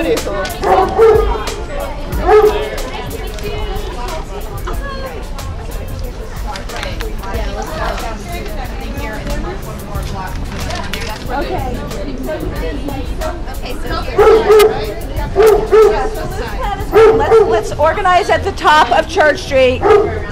beautiful. Okay. Let's organize at the top of Church Street.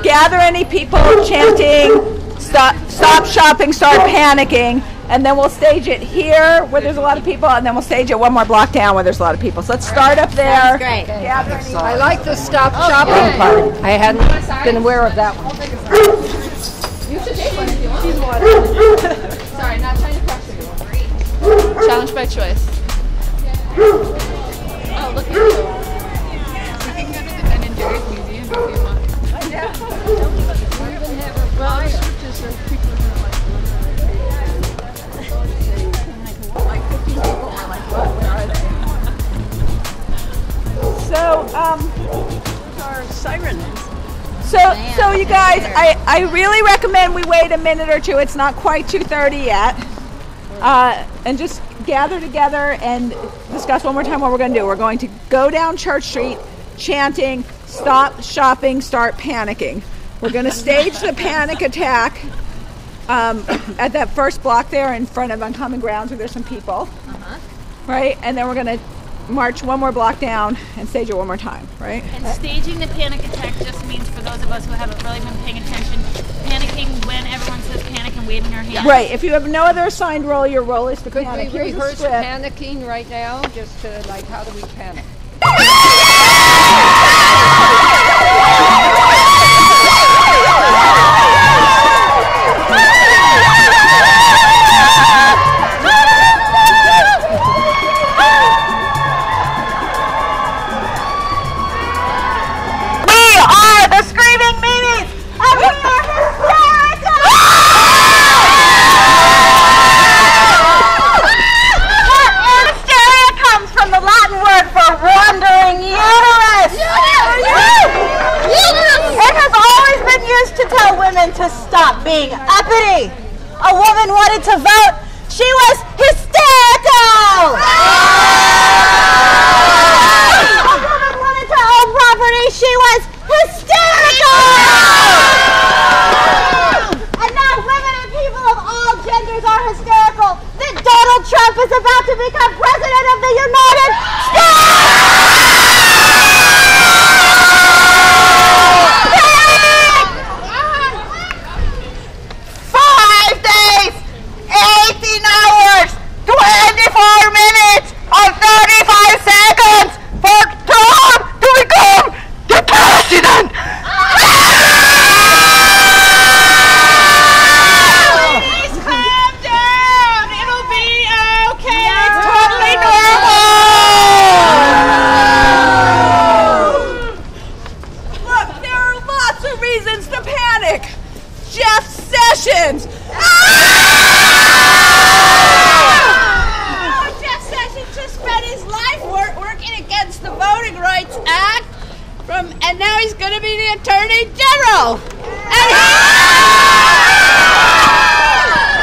Gather any people chanting, stop shopping, start panicking, and then we'll stage it here where there's a lot of people, and then we'll stage it one more block down where there's a lot of people. So let's start up there. Great. I like the stop shopping part. I hadn't been aware of that one. You should take one if you want. Sorry, not trying to pressure you. Challenge by choice. Oh, look at you. We can go to the Ben and Jerry's museum if you want. Yeah. Well, the churches are people who are like 50 people are like, what are they? So, Our sirens. So you guys, I really recommend we wait a minute or two. It's not quite 2:30 yet. And just gather together and discuss one more time what we're going to do. We're going to go down Church Street chanting, stop shopping, start panicking. We're going to stage the panic attack at that first block there in front of Uncommon Grounds where there's some people. Right? And then we're going to march one more block down and stage it one more time, right? And staging the panic attack just means, for those of us who haven't really been paying attention, panicking when everyone says panic and waving our hands. Right. If you have no other assigned role, your role is to Could panic. we Here's the rehearse script. panicking right now? Just to, like, how do we panic? To stop being uppity. A woman wanted to vote. She was hysterical. A woman wanted to own property. She was hysterical. And now women and people of all genders are hysterical that Donald Trump is about to become president of the United States. 24 minutes and 35 seconds for Trump to become the president! Please calm down. It'll be okay. It's totally normal. Look, there are lots of reasons to panic. Jeff Sessions. The Voting Rights Act and now he's going to be the Attorney General. And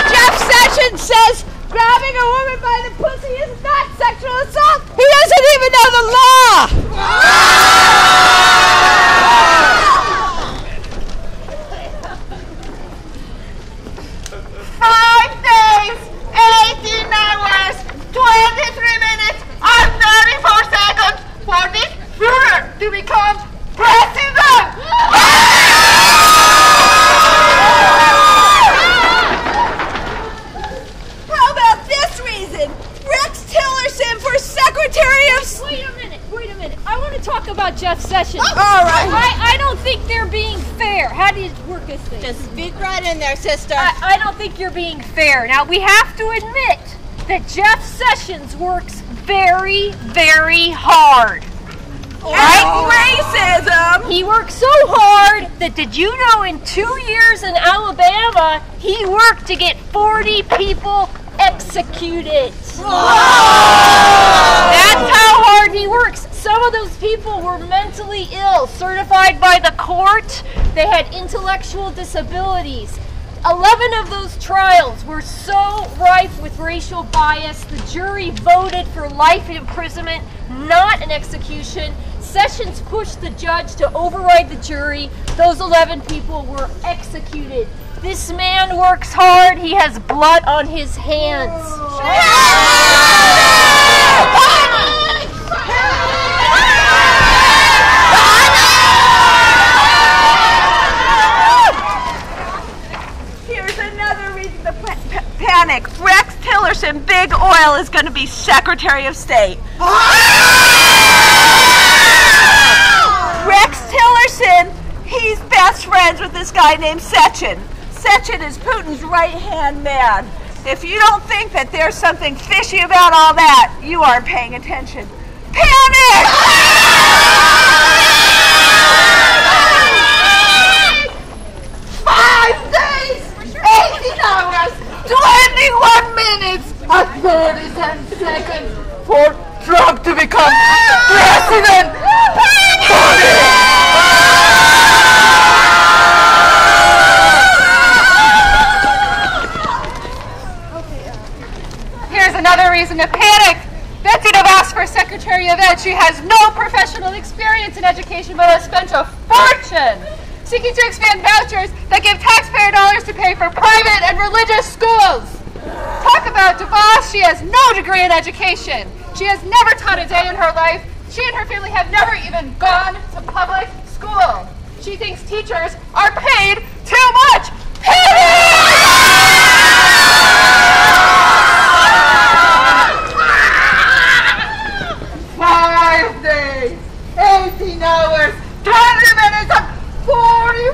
Jeff Sessions says grabbing a woman by the pussy is not sexual assault. He doesn't even know the law. 5 days, 18 hours, 23 minutes, and 34 seconds for this Führer to become president! How about this reason? Rex Tillerson for Secretary of... Wait a minute. I want to talk about Jeff Sessions. Oh, all right. I don't think they're being fair. How do you work this thing? Just speak right in there, sister. I don't think you're being fair. Now, we have to admit that Jeff Sessions works very, very hard. Racism! He worked so hard that, did you know, in 2 years in Alabama, he worked to get 40 people executed. That's how hard he works. Some of those people were mentally ill, certified by the court. They had intellectual disabilities. 11 of those trials were so rife with racial bias, the jury voted for life imprisonment, not an execution. Sessions pushed the judge to override the jury. Those 11 people were executed. This man works hard. He has blood on his hands. Here's another reason to panic. Rex Tillerson, Big Oil, is going to be Secretary of State. Rex Tillerson, he's best friends with this guy named Sechin. Sechin is Putin's right-hand man. If you don't think that there's something fishy about all that, you aren't paying attention. Panic! 5 days, 18 hours, 21 minutes, and 37 seconds for Trump to become president. Here's another reason to panic. Betsy DeVos for Secretary of Ed. She has no professional experience in education, but has spent a fortune seeking to expand vouchers that give taxpayer dollars to pay for private and religious schools. Talk about DeVos. She has no degree in education. She has never taught a day in her life. She and her family have never even gone to public school. She thinks teachers are paid too much. Panic! 5 days, 18 hours, 20 minutes, and 45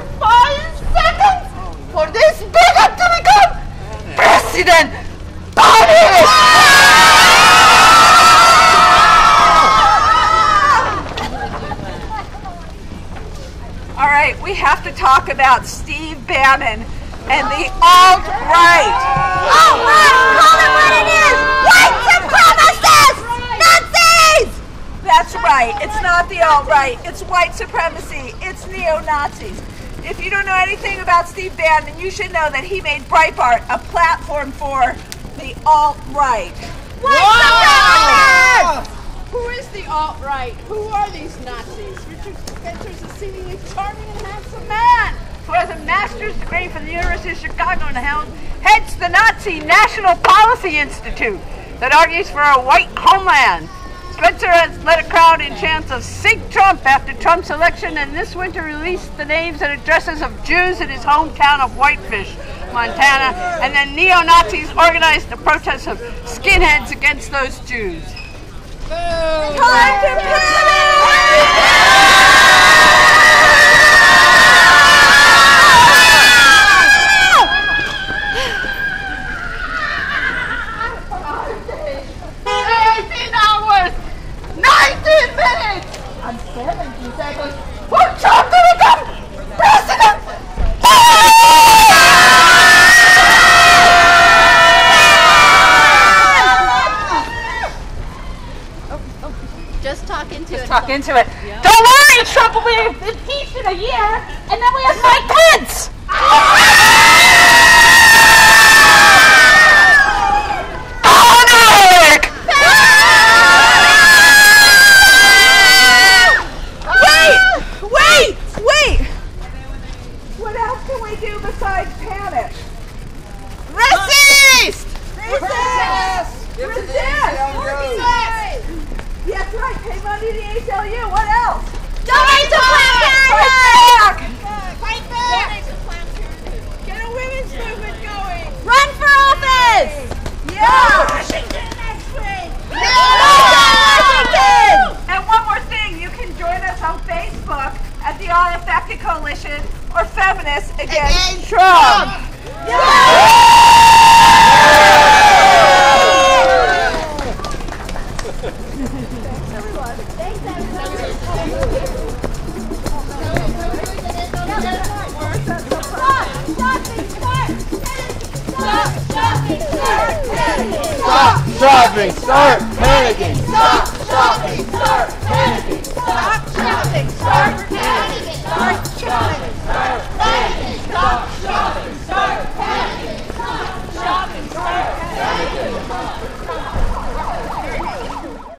seconds for this bigot to become president. All right, we have to talk about Steve Bannon and the alt-right. Alt-right! Call it what it is! White supremacists! Nazis! That's right. It's not the alt-right. It's white supremacy. It's neo-Nazis. If you don't know anything about Steve Bannon, you should know that he made Breitbart a platform for the alt-right. White supremacists! Who is the alt-right? Who are these Nazis? Richard Spencer's a seemingly charming and handsome man who has a master's degree from the University of Chicago and heads the Nazi National Policy Institute that argues for a white homeland. Spencer has led a crowd in chants of "Sink Trump" after Trump's election, and this winter released the names and addresses of Jews in his hometown of Whitefish, Montana, and then neo-Nazis organized the protests of skinheads against those Jews. Time to panic! And 17 seconds for Trump to become president! Just talk into it. Talk into it. Yeah. Don't worry, Trump will be impeached in a year, and then we have Mike Pence. What else can we do besides panic? Resist! Resist! Yes, right. Pay money to the ACLU. What else? Donate to Planned Parenthood! Fight back! Donate to Planned Parenthood. Get a women's movement going! Run for office! Yeah! Washington next week! Washington! And one more thing, you can join us on Facebook at the All Affected Coalition or Feminists Against Trump. Stop shopping, start panicking. Stop shopping, start panicking. Stop shopping, start